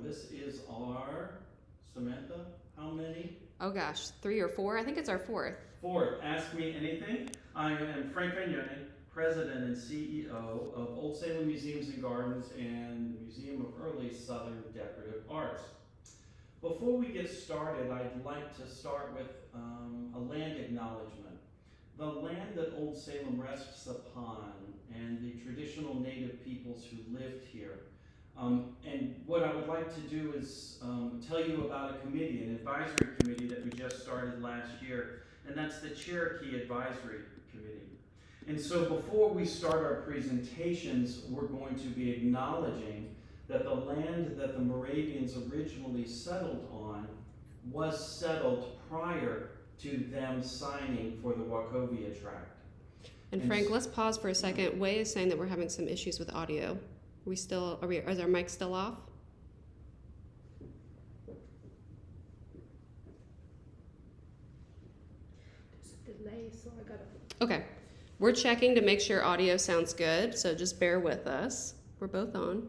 This is our, Samantha, how many? Oh gosh, 3 or 4? I think it's our 4th. Fourth, Ask Me Anything. I am Frank Vignone, President and CEO of Old Salem Museums and Gardens and the Museum of Early Southern Decorative Arts. Before we get started, I'd like to start with a land acknowledgement. The land that Old Salem rests upon and the traditional native peoples who lived here. And what I would like to do is tell you about a committee, an advisory committee that we just started last year, and that's the Cherokee Advisory Committee. And so before we start our presentations, we're going to be acknowledging that the land that the Moravians originally settled on was settled prior to them signing for the Wachovia Tract. And Frank, let's pause for a second. Way is saying that we're having some issues with audio. Is our mic still off? There's a delay, so I gotta. Okay. We're checking to make sure audio sounds good, so just bear with us. We're both on.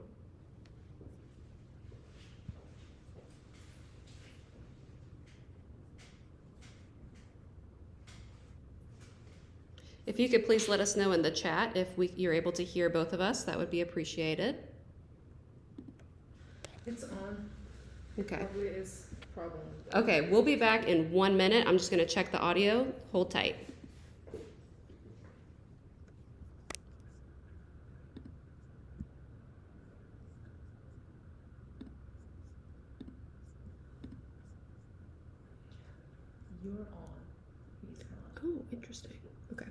If you could please let us know in the chat if you're able to hear both of us, that would be appreciated. It's on. Okay. Probably is problem. Okay, we'll be back in 1 minute. I'm just going to check the audio. Hold tight. You're on. He's not. Oh, interesting. Okay.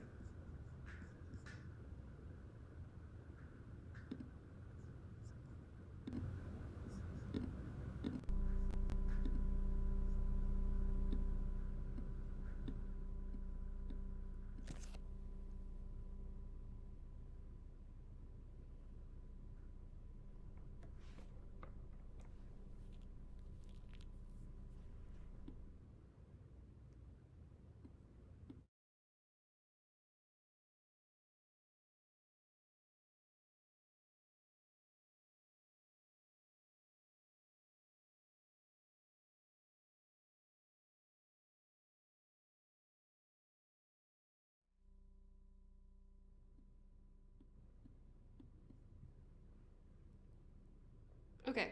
Okay,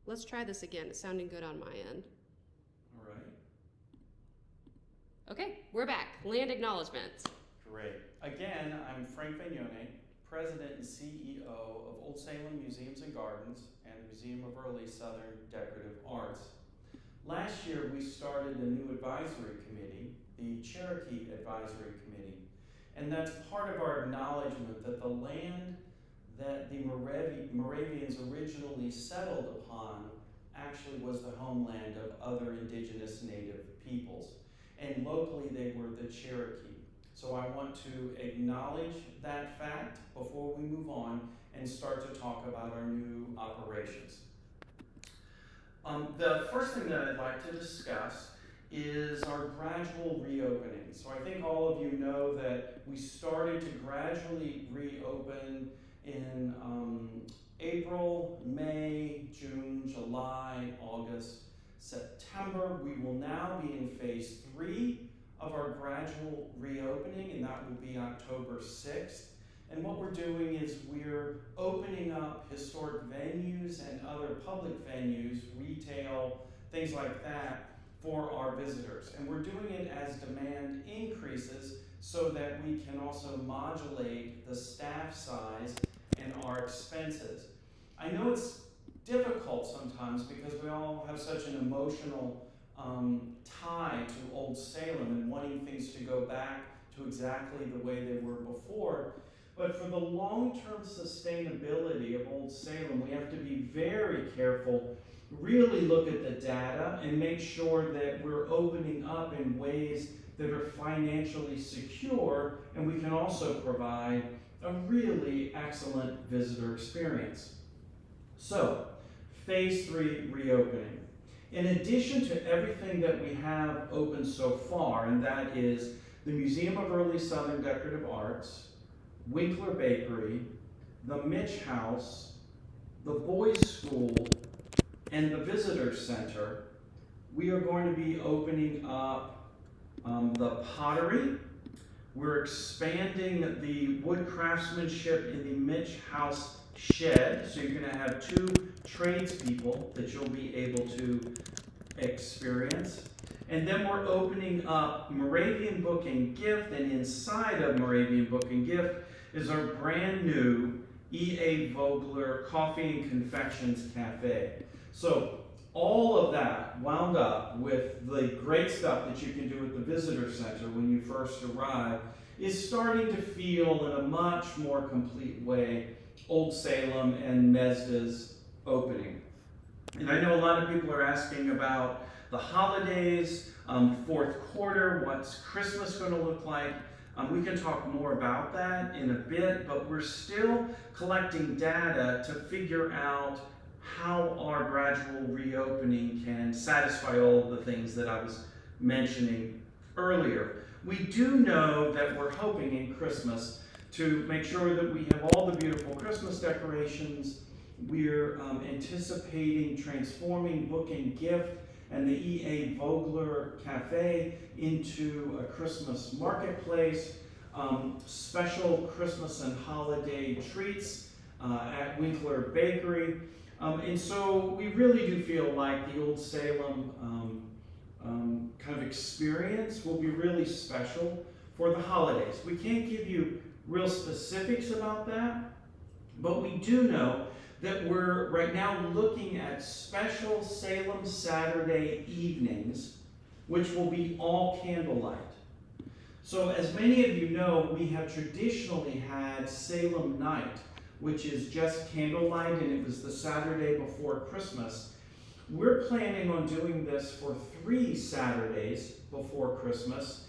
let's try this again. It's sounding good on my end. All right. Okay, we're back. Land acknowledgements. Great. Again, I'm Frank Vignone, President and CEO of Old Salem Museums and Gardens and the Museum of Early Southern Decorative Arts. Last year, we started a new advisory committee, the Cherokee Advisory Committee. And that's part of our acknowledgement that the land that the Moravians originally settled upon actually was the homeland of other indigenous native peoples. And locally, they were the Cherokee. So I want to acknowledge that fact before we move on and start to talk about our new operations. The first thing that I'd like to discuss is our gradual reopening. So I think all of you know that we started to gradually reopen in April, May, June, July, August, September. We will now be in phase 3 of our gradual reopening, and that will be October 6th. And what we're doing is we're opening up historic venues and other public venues, retail, things like that, for our visitors. And we're doing it as demand increases so that we can also modulate the staff size and our expenses. I know it's difficult sometimes because we all have such an emotional tie to Old Salem and wanting things to go back to exactly the way they were before. But for the long-term sustainability of Old Salem, we have to be very careful, really look at the data and make sure that we're opening up in ways that are financially secure, and we can also provide a really excellent visitor experience. So, phase 3 reopening. In addition to everything that we have open so far, and that is the Museum of Early Southern Decorative Arts, Winkler Bakery, the Mitch House, the Boys School, and the visitor center, we are going to be opening up the pottery. We're expanding the wood craftsmanship in the Mitch House shed, so you're going to have 2 tradespeople that you'll be able to experience. And then we're opening up Moravian Book and Gift, and inside of Moravian Book and Gift is our brand new E.A. Vogler Coffee and Confections Cafe. So all of that wound up with the great stuff that you can do at the visitor center when you first arrive is starting to feel in a much more complete way Old Salem and MESDA's opening. And I know a lot of people are asking about the holidays, fourth quarter, what's Christmas going to look like? We can talk more about that in a bit, but we're still collecting data to figure out how our gradual reopening can satisfy all of the things that I was mentioning earlier. We do know that we're hoping in Christmas to make sure that we have all the beautiful Christmas decorations. We're anticipating transforming Book and Gift and the E.A. Vogler Cafe into a Christmas marketplace, special Christmas and holiday treats at Winkler Bakery. And so we really do feel like the Old Salem kind of experience will be really special for the holidays. We can't give you real specifics about that, but we do know that we're right now looking at special Salem Saturday evenings, which will be all candlelight. So as many of you know, we have traditionally had Salem Night, which is just candlelight, and it was the Saturday before Christmas. We're planning on doing this for 3 Saturdays before Christmas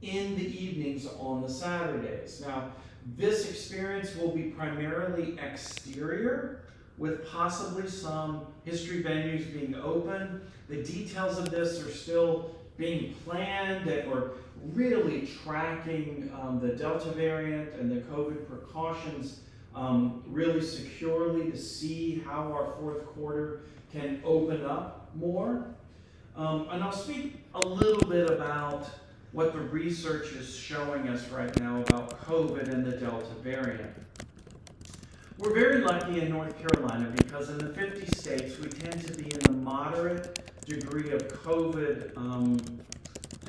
in the evenings on the Saturdays. Now, this experience will be primarily exterior, with possibly some history venues being open. The details of this are still being planned, and we're really tracking the Delta variant and the COVID precautions really securely to see how our fourth quarter can open up more. And I'll speak a little bit about what the research is showing us right now about COVID and the Delta variant. We're very lucky in North Carolina because in the 50 states we tend to be in the moderate degree of COVID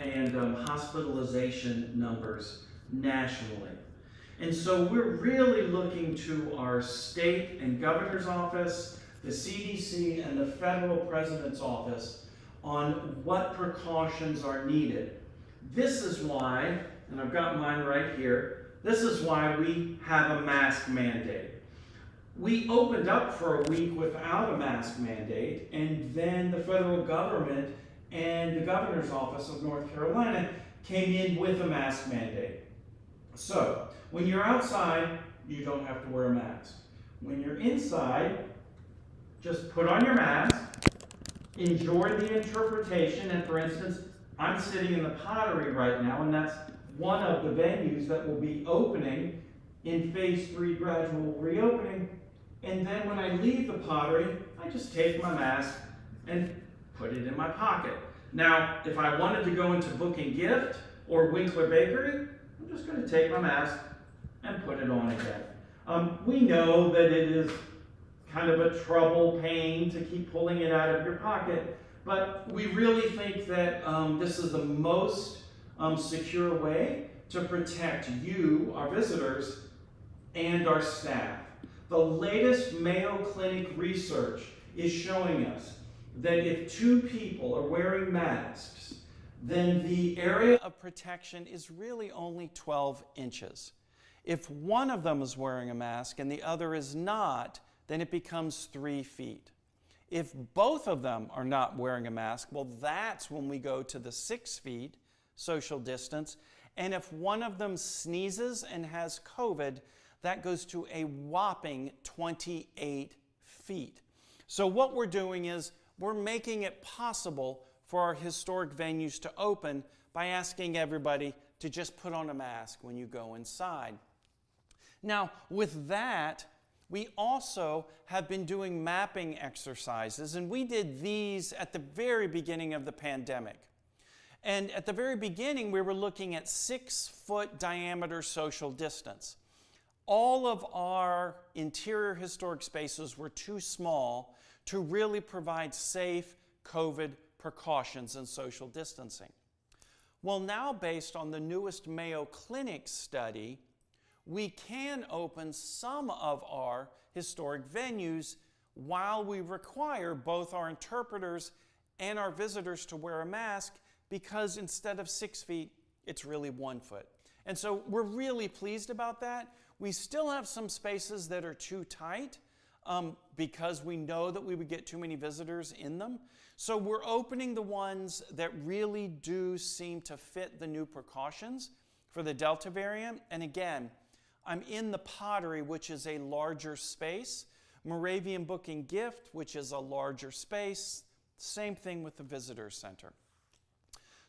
and hospitalization numbers nationally. And so we're really looking to our state and governor's office, the CDC, and the federal president's office on what precautions are needed. This is why, and I've got mine right here, this is why we have a mask mandate. We opened up for a week without a mask mandate, and then the federal government and the governor's office of North Carolina came in with a mask mandate. So, when you're outside, you don't have to wear a mask. When you're inside, just put on your mask, enjoy the interpretation, and for instance, I'm sitting in the pottery right now, and that's one of the venues that will be opening in phase 3 gradual reopening. And then when I leave the pottery, I just take my mask and put it in my pocket. Now, if I wanted to go into Book and Gift or Winkler Bakery, I'm just going to take my mask and put it on again. We know that it is kind of a trouble pain to keep pulling it out of your pocket, but we really think that this is the most secure way to protect you, our visitors, and our staff. The latest Mayo Clinic research is showing us that if 2 people are wearing masks, then the area of protection is really only 12 inches. If one of them is wearing a mask and the other is not, then it becomes 3 feet. If both of them are not wearing a mask, well, that's when we go to the 6 feet social distance. And if one of them sneezes and has COVID, that goes to a whopping 28 feet. So what we're doing is we're making it possible for our historic venues to open by asking everybody to just put on a mask when you go inside. Now, with that, We also have been doing mapping exercises, and we did these at the very beginning of the pandemic. And at the very beginning, we were looking at 6-foot diameter social distance. All of our interior historic spaces were too small to really provide safe COVID precautions and social distancing. Well, now based on the newest Mayo Clinic study, we can open some of our historic venues while we require both our interpreters and our visitors to wear a mask, because instead of 6 feet, it's really 1 foot. And so we're really pleased about that. We still have some spaces that are too tight because we know that we would get too many visitors in them. So we're opening the ones that really do seem to fit the new precautions for the Delta variant. And again, I'm in the Pottery, which is a larger space. Moravian Book and Gift, which is a larger space. Same thing with the Visitor Center.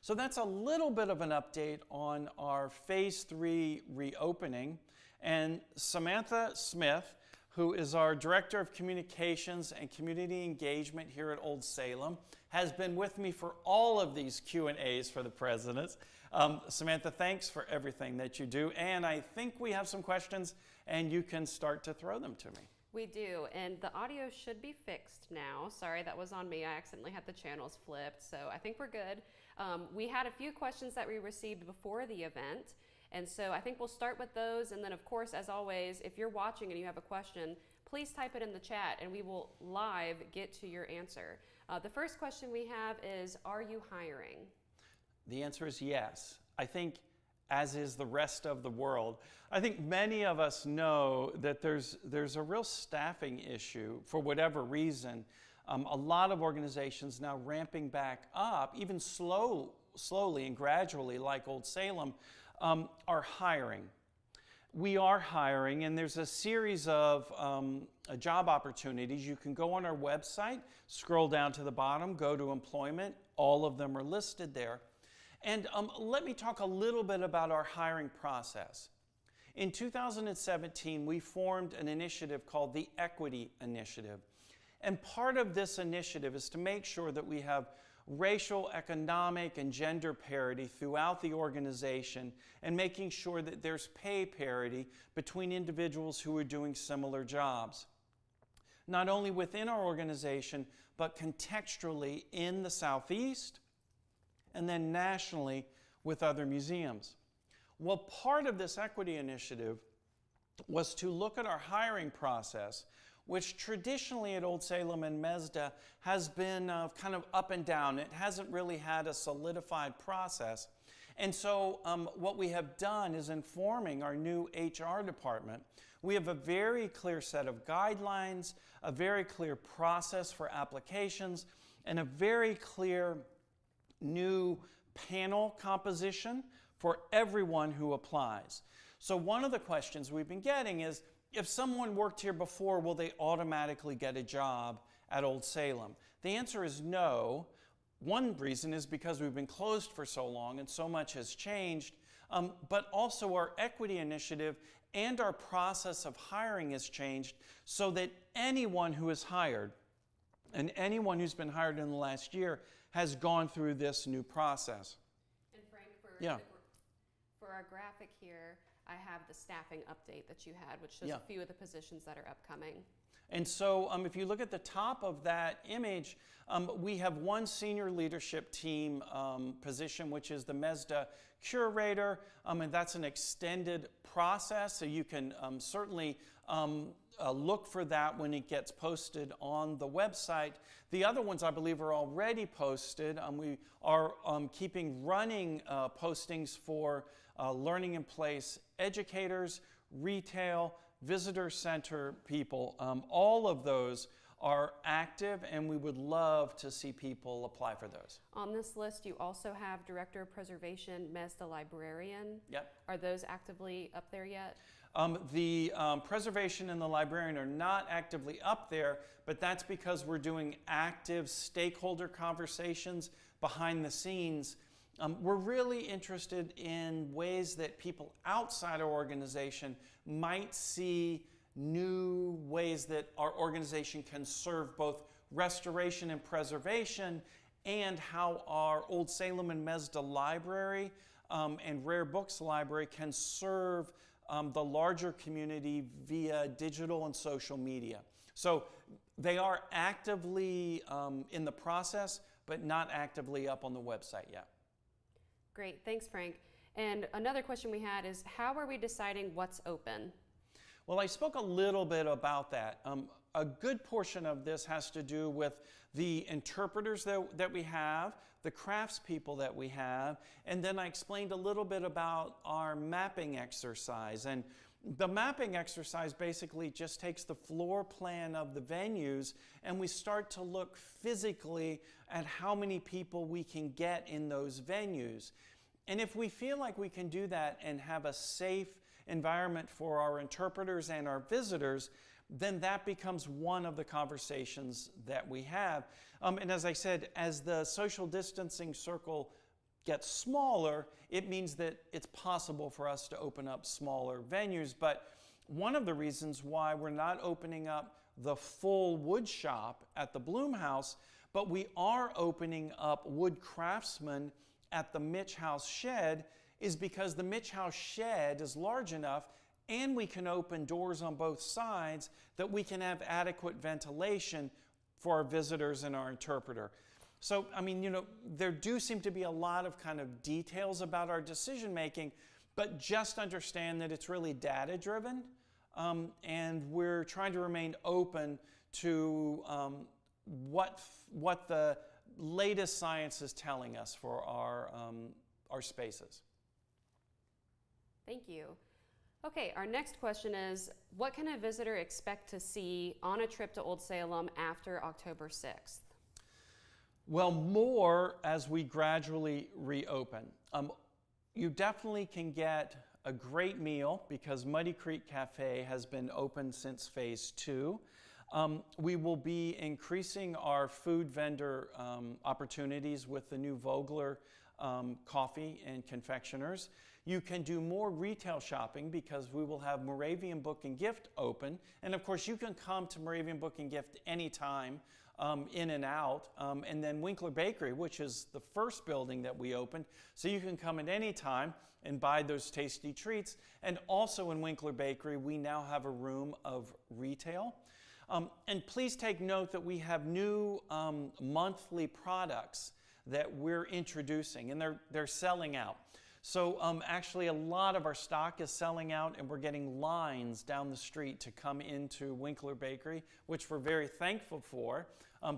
So that's a little bit of an update on our Phase 3 reopening. And Samantha Smith, who is our Director of Communications and Community Engagement here at Old Salem, has been with me for all of these Q&As for the presidents. Samantha, thanks for everything that you do. And I think we have some questions, and you can start to throw them to me. We do, and the audio should be fixed now. Sorry, that was on me. I accidentally had the channels flipped, so I think we're good. We had a few questions that we received before the event, and so I think we'll start with those, and then of course, as always, if you're watching and you have a question, please type it in the chat and we will live get to your answer. The first question we have is, are you hiring? The answer is yes. I think, as is the rest of the world, I think many of us know that there's a real staffing issue for whatever reason. A lot of organizations now ramping back up, even slowly and gradually, like Old Salem, are hiring. We are hiring, and there's a series of job opportunities. You can go on our website, scroll down to the bottom, go to employment. All of them are listed there. And let me talk a little bit about our hiring process. In 2017, we formed an initiative called the Equity Initiative. And part of this initiative is to make sure that we have racial, economic, and gender parity throughout the organization, and making sure that there's pay parity between individuals who are doing similar jobs. Not only within our organization, but contextually in the Southeast, and then nationally with other museums. Well, part of this equity initiative was to look at our hiring process, which traditionally at Old Salem and MESDA has been kind of up and down. It hasn't really had a solidified process. And so what we have done is informing our new HR department. We have a very clear set of guidelines, a very clear process for applications, and a very clear new panel composition for everyone who applies. So one of the questions we've been getting is, if someone worked here before, will they automatically get a job at Old Salem? The answer is no. One reason is because we've been closed for so long and so much has changed, but also our equity initiative and our process of hiring has changed so that anyone who is hired and anyone who's been hired in the last year has gone through this new process. And Frank, Yeah. for our graphic here, I have the staffing update that you had, which shows Yeah. a few of the positions that are upcoming. And so if you look at the top of that image, we have one senior leadership team position, which is the MESDA curator, and that's an extended process, so you can certainly look for that when it gets posted on the website. The other ones, I believe, are already posted. We are keeping running postings for learning in place educators, retail, visitor center people. All of those are active, and we would love to see people apply for those. On this list, you also have Director of Preservation, MESDA Librarian. Yep. Are those actively up there yet? The preservation and the librarian are not actively up there, but that's because we're doing active stakeholder conversations behind the scenes. We're really interested in ways that people outside our organization might see new ways that our organization can serve both restoration and preservation, and how our Old Salem and MESDA library and Rare Books library can serve the larger community via digital and social media. So they are actively in the process, but not actively up on the website yet. Great, thanks, Frank. And another question we had is, how are we deciding what's open? Well, I spoke a little bit about that. A good portion of this has to do with the interpreters that we have, the craftspeople that we have, and then I explained a little bit about our mapping exercise. And the mapping exercise basically just takes the floor plan of the venues, and we start to look physically at how many people we can get in those venues. And if we feel like we can do that and have a safe environment for our interpreters and our visitors, then that becomes one of the conversations that we have. And as I said, as the social distancing circle gets smaller, it means that it's possible for us to open up smaller venues. But one of the reasons why we're not opening up the full wood shop at the Bloom House, but we are opening up wood craftsmen at the Mitch House shed, is because the Mitch House shed is large enough and we can open doors on both sides that we can have adequate ventilation for our visitors and our interpreter. So, I mean, you know, there do seem to be a lot of kind of details about our decision making, but just understand that it's really data driven, and we're trying to remain open to what the latest science is telling us for our spaces. Thank you. Okay, our next question is, what can a visitor expect to see on a trip to Old Salem after October 6th? Well, more as we gradually reopen. You definitely can get a great meal because Muddy Creek Cafe has been open since phase 2. We will be increasing our food vendor opportunities with the new Vogler coffee and confectioners. You can do more retail shopping because we will have Moravian Book and Gift open. And of course, you can come to Moravian Book and Gift anytime, in and out. And then Winkler Bakery, which is the first building that we opened. So you can come at any time and buy those tasty treats. And also in Winkler Bakery, we now have a room of retail. And please take note that we have new monthly products that we're introducing, and they're selling out. So actually a lot of our stock is selling out, and we're getting lines down the street to come into Winkler Bakery, which we're very thankful for.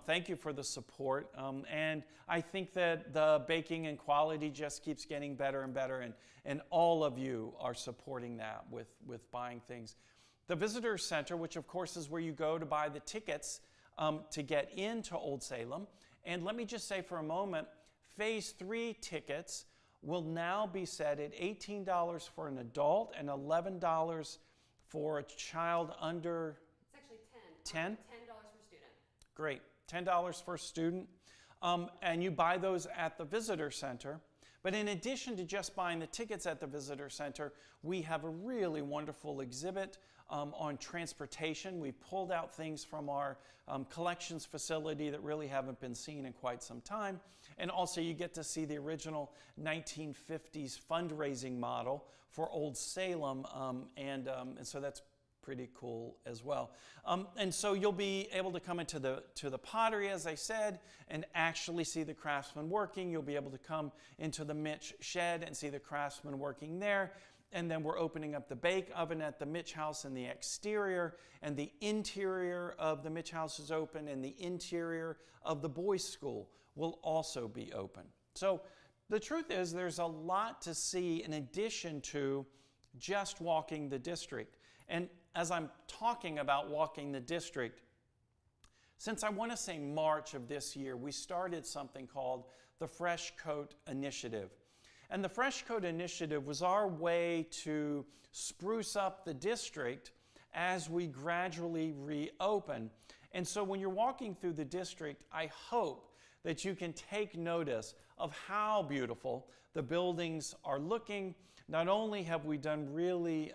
Thank you for the support. And I think that the baking and quality just keeps getting better and better, and all of you are supporting that with buying things. The Visitor Center, which of course is where you go to buy the tickets to get into Old Salem. And let me just say for a moment, phase 3 tickets will now be set at $18 for an adult and $11 for a child under... It's actually 10? $10 for student. Great, $10 for a student. And you buy those at the Visitor Center. But in addition to just buying the tickets at the Visitor Center, we have a really wonderful exhibit on transportation. We've pulled out things from our collections facility that really haven't been seen in quite some time. And also you get to see the original 1950s fundraising model for Old Salem, and so that's pretty cool as well. And so you'll be able to come into the pottery, as I said, and actually see the craftsmen working. You'll be able to come into the Mitch shed and see the craftsmen working there. And then we're opening up the bake oven at the Mitch House in the exterior, and the interior of the Mitch House is open, and the interior of the boys' school will also be open. So the truth is there's a lot to see in addition to just walking the district. And as I'm talking about walking the district, since I want to say March of this year, we started something called the Fresh Coat Initiative. And the Fresh Coat Initiative was our way to spruce up the district as we gradually reopen. And so when you're walking through the district, I hope that you can take notice of how beautiful the buildings are looking, not only have we done really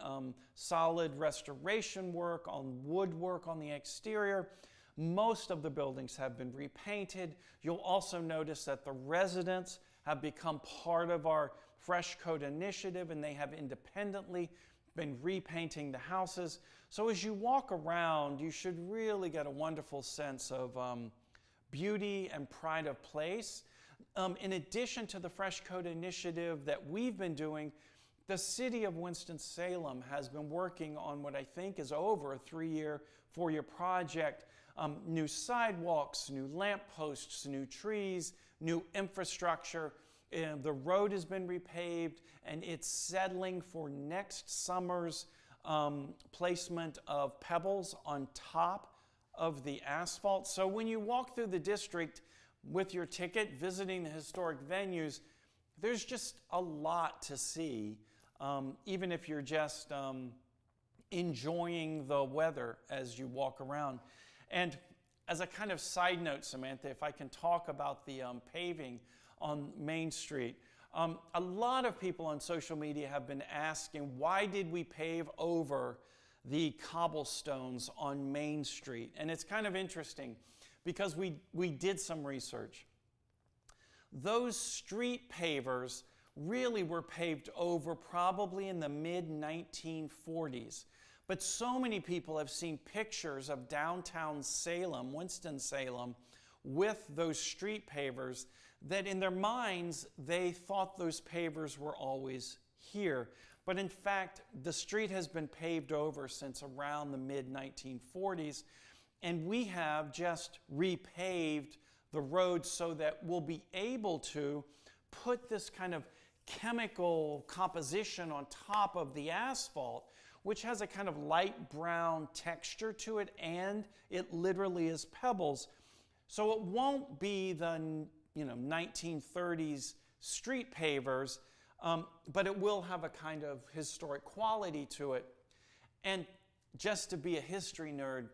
solid restoration work on woodwork on the exterior, most of the buildings have been repainted. You'll also notice that the residents have become part of our Fresh Coat initiative, and they have independently been repainting the houses. So as you walk around, you should really get a wonderful sense of beauty and pride of place. In addition to the Fresh Coat initiative that we've been doing, the city of Winston-Salem has been working on what I think is over a 3-year, 4-year project. New sidewalks, new lampposts, new trees, new infrastructure. The road has been repaved, and it's settling for next summer's placement of pebbles on top of the asphalt. So when you walk through the district with your ticket, visiting the historic venues, there's just a lot to see, even if you're just enjoying the weather as you walk around. And as a kind of side note, Samantha, if I can talk about the paving on Main Street, a lot of people on social media have been asking, why did we pave over the cobblestones on Main Street? And it's kind of interesting because we did some research. Those street pavers really were paved over probably in the mid-1940s. But so many people have seen pictures of downtown Salem, Winston-Salem, with those street pavers that in their minds they thought those pavers were always here. But in fact, the street has been paved over since around the mid-1940s, and we have just repaved the road so that we'll be able to put this kind of chemical composition on top of the asphalt, which has a kind of light brown texture to it, and it literally is pebbles. So it won't be the 1930s street pavers, but it will have a kind of historic quality to it. And just to be a history nerd,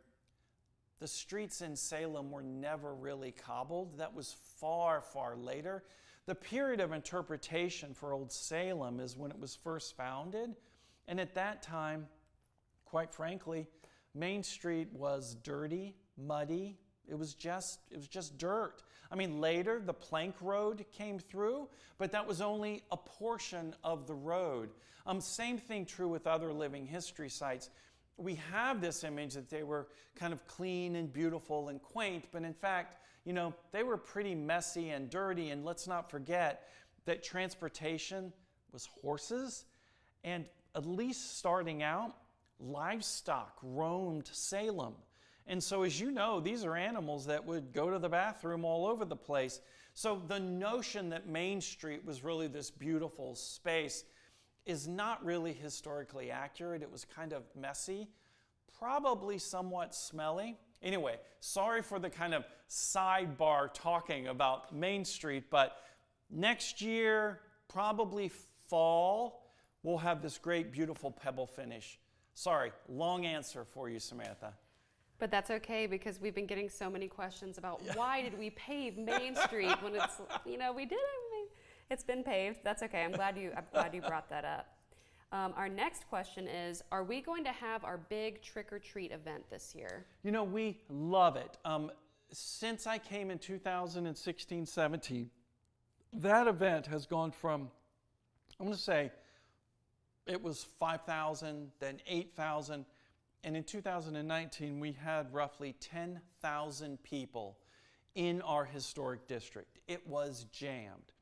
the streets in Salem were never really cobbled. That was far, far later. The period of interpretation for Old Salem is when it was first founded. And at that time, quite frankly, Main Street was dirty, muddy. It was just dirt. I mean, later the plank road came through, but that was only a portion of the road. Same thing true with other living history sites. We have this image that they were kind of clean and beautiful and quaint, but in fact, they were pretty messy and dirty. And let's not forget that transportation was horses, and at least starting out, livestock roamed Salem. And so as you know, these are animals that would go to the bathroom all over the place. So the notion that Main Street was really this beautiful space is not really historically accurate. It was kind of messy, probably somewhat smelly. Anyway, sorry for the kind of sidebar talking about Main Street, but next year, probably fall, we'll have this great, beautiful pebble finish. Sorry, long answer for you, Samantha. But that's okay, because we've been getting so many questions about why did we pave Main Street when it's, we did it. It's been paved. That's okay. I'm glad you brought that up. Our next question is, are we going to have our big trick-or-treat event this year? We love it. Since I came in 2016-17, that event has gone from, I'm going to say, it was 5,000, then 8,000, and in 2019 we had roughly 10,000 people in our historic district. It was jammed.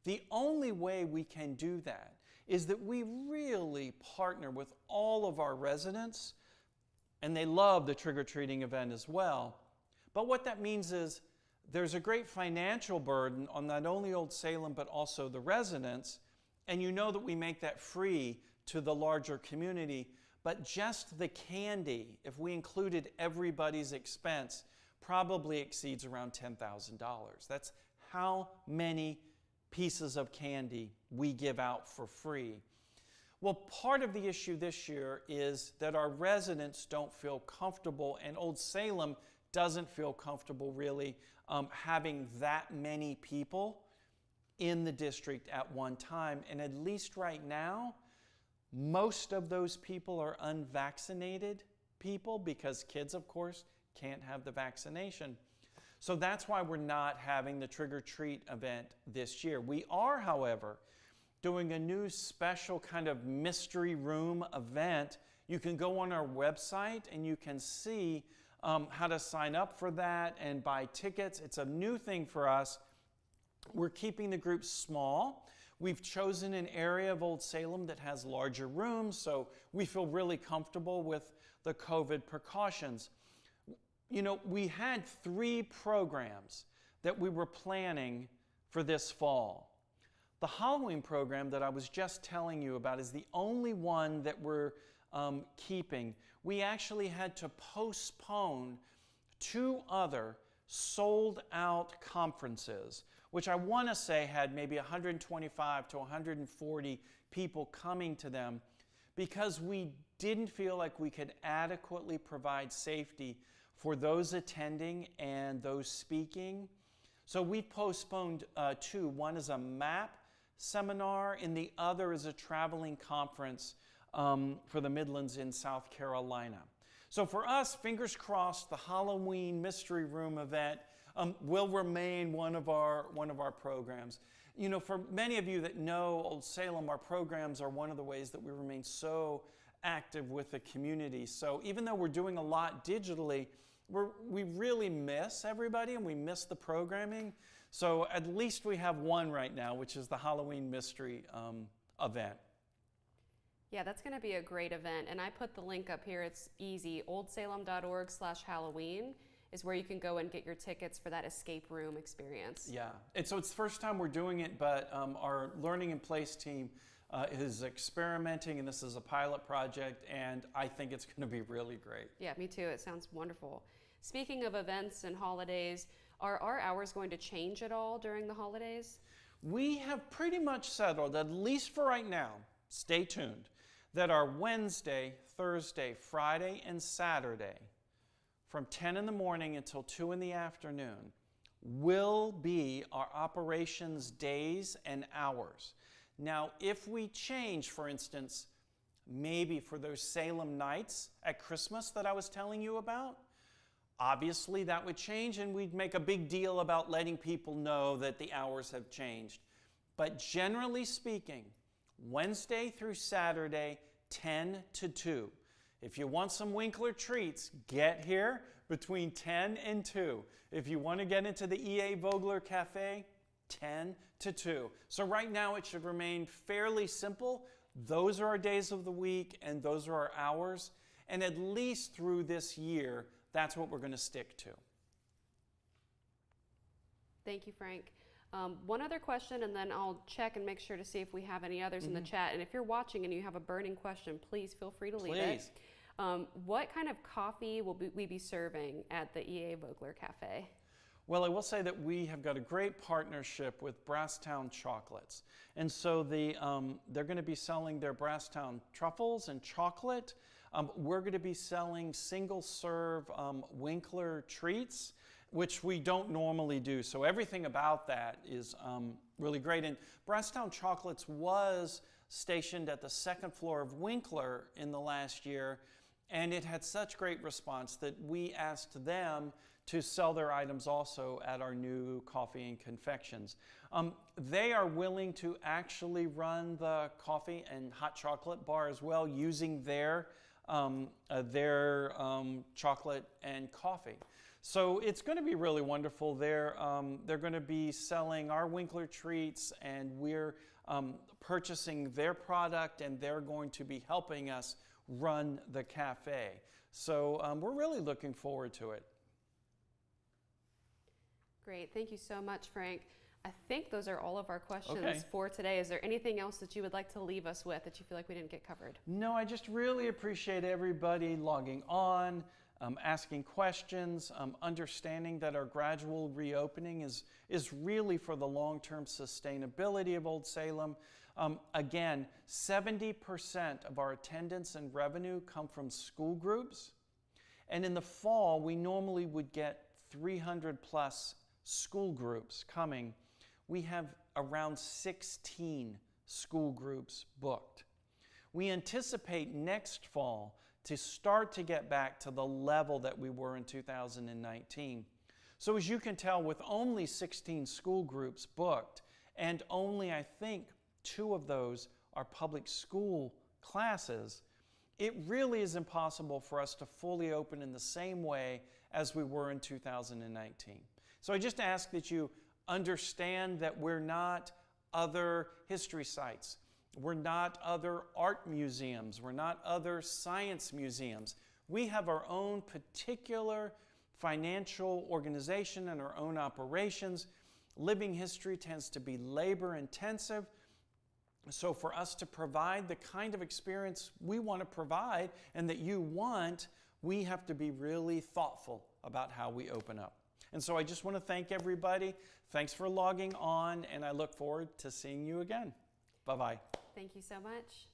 The only way we can do that is that we really partner with all of our residents, and they love the trick-or-treating event as well. But what that means is there's a great financial burden on not only Old Salem but also the residents, and that we make that free to the larger community. But just the candy, if we included everybody's expense, probably exceeds around $10,000. That's how many pieces of candy we give out for free. Well, part of the issue this year is that our residents don't feel comfortable, and Old Salem doesn't feel comfortable really having that many people in the district at one time. And at least right now, Most of those people are unvaccinated people because kids, of course, can't have the vaccination. So that's why we're not having the Trick or Treat event this year. We are, however, doing a new special kind of mystery room event. You can go on our website and you can see how to sign up for that and buy tickets. It's a new thing for us. We're keeping the groups small. We've chosen an area of Old Salem that has larger rooms, so we feel really comfortable with the COVID precautions. You know, we had 3 programs that we were planning for this fall. The Halloween program that I was just telling you about is the only one that we're keeping. We actually had to postpone 2 other sold-out conferences, which I want to say had maybe 125 to 140 people coming to them, because we didn't feel like we could adequately provide safety for those attending and those speaking. So we postponed 2. One is a MAP seminar, and the other is a traveling conference for the Midlands in South Carolina. So for us, fingers crossed, the Halloween Mystery Room event will remain one of our programs. You know, for many of you that know Old Salem, our programs are one of the ways that we remain so active with the community. So even though we're doing a lot digitally, we really miss everybody and we miss the programming. So at least we have one right now, which is the Halloween Mystery event. Yeah, that's going to be a great event. And I put the link up here. It's easy. oldsalem.org/Halloween is where you can go and get your tickets for that escape room experience. Yeah, and so it's the first time we're doing it, but our Learning in Place team is experimenting, and this is a pilot project, and I think it's going to be really great. Yeah, me too. It sounds wonderful. Speaking of events and holidays, are our hours going to change at all during the holidays? We have pretty much settled, at least for right now, stay tuned, that our Wednesday, Thursday, Friday, and Saturday, from 10 in the morning until 2 in the afternoon, will be our operations days and hours. Now, if we change, for instance, maybe for those Salem nights at Christmas that I was telling you about, obviously that would change and we'd make a big deal about letting people know that the hours have changed. But generally speaking, Wednesday through Saturday, 10 to 2. If you want some Winkler treats, get here between 10 and 2. If you want to get into the E.A. Vogler Cafe, 10 to 2. So right now it should remain fairly simple. Those are our days of the week and those are our hours. And at least through this year, that's what we're going to stick to. Thank you, Frank. One other question, and then I'll check and make sure to see if we have any others in the chat. And if you're watching and you have a burning question, please feel free to leave it. What kind of coffee will we be serving at the E.A. Vogler Cafe? Well, I will say that we have got a great partnership with Brasstown Chocolates. And so they're going to be selling their Brasstown truffles and chocolate. We're going to be selling single-serve Winkler treats, which we don't normally do. So everything about that is really great. And Brasstown Chocolates was stationed at the 2nd floor of Winkler in the last year, and it had such great response that we asked them to sell their items also at our new coffee and confections. They are willing to actually run the coffee and hot chocolate bar as well, using their chocolate and coffee. So it's going to be really wonderful. They're going to be selling our Winkler treats, and we're purchasing their product, and they're going to be helping us run the cafe. So we're really looking forward to it. Great. Thank you so much, Frank. I think those are all of our questions for today. Is there anything else that you would like to leave us with that you feel like we didn't get covered? No, I just really appreciate everybody logging on, asking questions, understanding that our gradual reopening is really for the long-term sustainability of Old Salem. Again, 70% of our attendance and revenue come from school groups. And in the fall, we normally would get 300 plus school groups coming. We have around 16 school groups booked. we anticipate next fall to start to get back to the level that we were in 2019. So as you can tell, with only 16 school groups booked, and only, I think, 2 of those are public school classes, it really is impossible for us to fully open in the same way as we were in 2019. So I just ask that you understand that we're not other history sites. We're not other art museums. We're not other science museums. We have our own particular financial organization and our own operations. Living history tends to be labor intensive. So for us to provide the kind of experience we want to provide and that you want, we have to be really thoughtful about how we open up. And so I just want to thank everybody. Thanks for logging on, and I look forward to seeing you again. Bye-bye. Thank you so much.